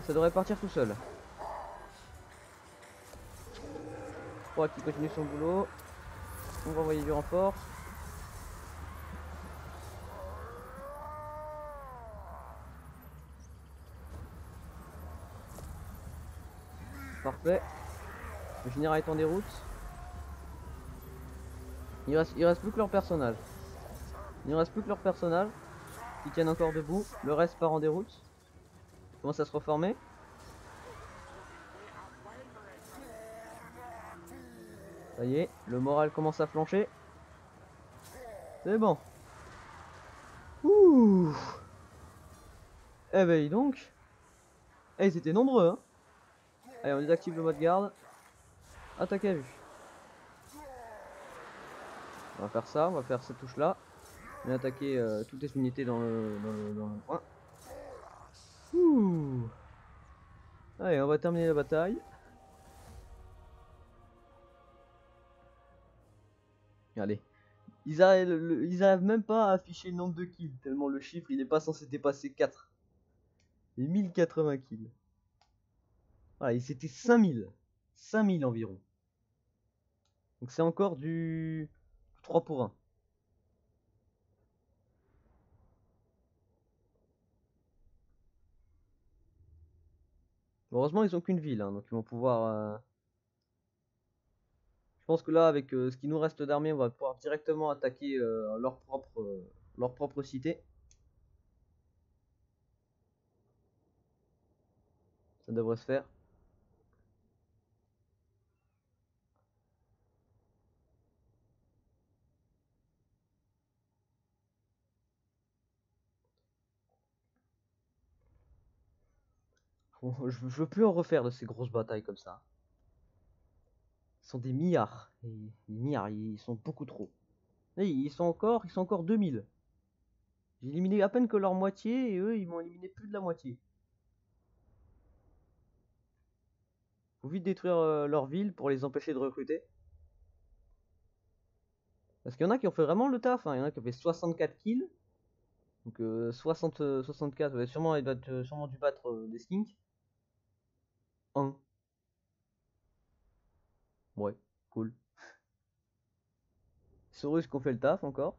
Ça devrait partir tout seul. Je crois qu'il continue son boulot. On va envoyer du renfort. Parfait. Le général est en déroute. Il reste plus que leur personnage. Il ne reste plus que leur personnage. Qui tiennent encore debout. Le reste part en déroute. Commence à se reformer. Ça y est, le moral commence à flancher. C'est bon. Ouh. Eh ben dis donc. Eh, ils étaient nombreux, hein. Allez, on désactive le mode garde. Attaque à vue. On va faire ça, on va faire cette touche là. On va attaquer toutes les unités dans le coin. Ouh. Allez, on va terminer la bataille. Allez. Ils arrivent même pas à afficher le nombre de kills, tellement le chiffre il est pas censé dépasser 4. Et 1080 kills. Voilà, c'était 5000. 5000 environ. Donc c'est encore du 3 pour 1. Heureusement ils ont qu'une ville, hein, donc ils vont pouvoir... Je pense que là avec ce qui nous reste d'armée, on va pouvoir directement attaquer leur propre cité. Ça devrait se faire. Je veux plus en refaire de ces grosses batailles comme ça. Ils sont des milliards. Des milliards, ils sont beaucoup trop. Et ils sont encore 2000. J'ai éliminé à peine que leur moitié et eux ils m'ont éliminé plus de la moitié. Faut vite détruire leur ville pour les empêcher de recruter. Parce qu'il y en a qui ont fait vraiment le taf, hein. Il y en a qui ont fait 64 kills. Donc 64, ouais, sûrement il doit être sûrement dû battre des skinks. 1. Ouais, cool. C'est Russes qui ont fait le taf encore.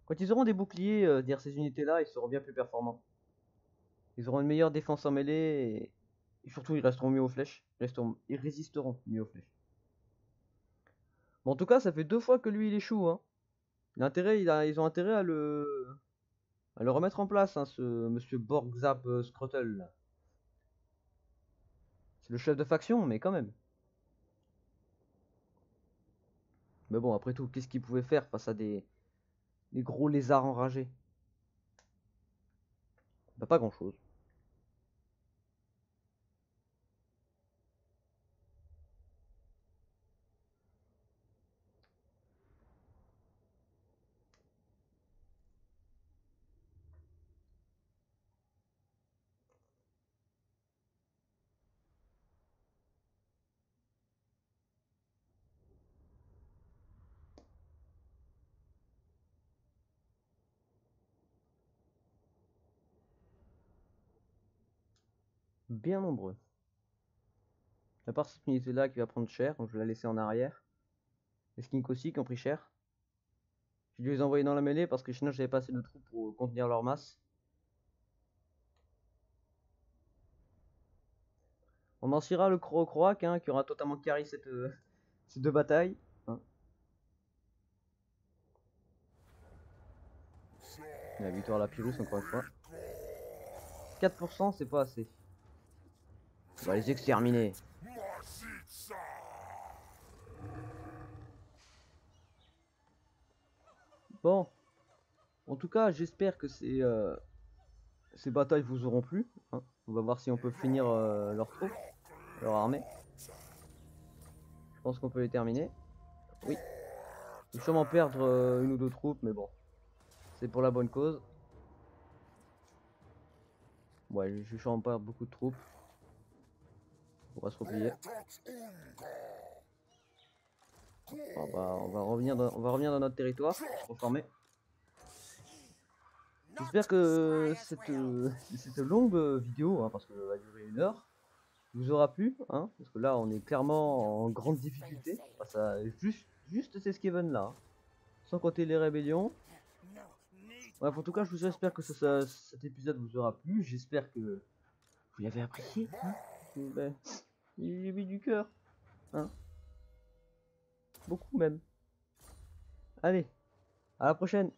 Quand ils auront des boucliers, dire ces unités là, ils seront bien plus performants. Ils auront une meilleure défense en mêlée et surtout ils resteront mieux aux flèches. Ils résisteront mieux aux flèches. Bon, en tout cas, ça fait 2 fois que lui il échoue, hein. Ils ont intérêt à le remettre en place, hein, ce monsieur Borgzab Scrottle. C'est le chef de faction, mais quand même. Mais bon, après tout, qu'est-ce qu'il pouvait faire face à des gros lézards enragés? Bah, pas grand-chose. Bien nombreux. À part cette unité-là qui va prendre cher, donc je vais la laisser en arrière. Les skinks aussi qui ont pris cher. J'ai dû les envoyer dans la mêlée parce que sinon j'avais pas assez de troupes pour contenir leur masse. On en sciera le Croac, hein, qui aura totalement carry ces 2 batailles. Hein. La victoire à la Pyrrhus encore une fois. 4% c'est pas assez. On va les exterminer. Bon, en tout cas, j'espère que ces batailles vous auront plu. Hein. On va voir si on peut finir leurs troupes, leur armée. Je pense qu'on peut les terminer. Oui. Je vais sûrement perdre une ou deux troupes, mais bon. C'est pour la bonne cause. Ouais, je vais sûrement perdre beaucoup de troupes. On va se replier. On va revenir dans notre territoire, se reformer. J'espère que cette longue vidéo, hein, parce qu'elle va durer 1 heure, vous aura plu, hein, parce que là on est clairement en grande difficulté face à juste ces Skaven là, hein, sans compter les rébellions. Bref, en tout cas, j'espère que cet épisode vous aura plu. J'espère que vous l'avez apprécié. Hein, ben, j'ai mis du cœur, hein, beaucoup même. Allez, à la prochaine.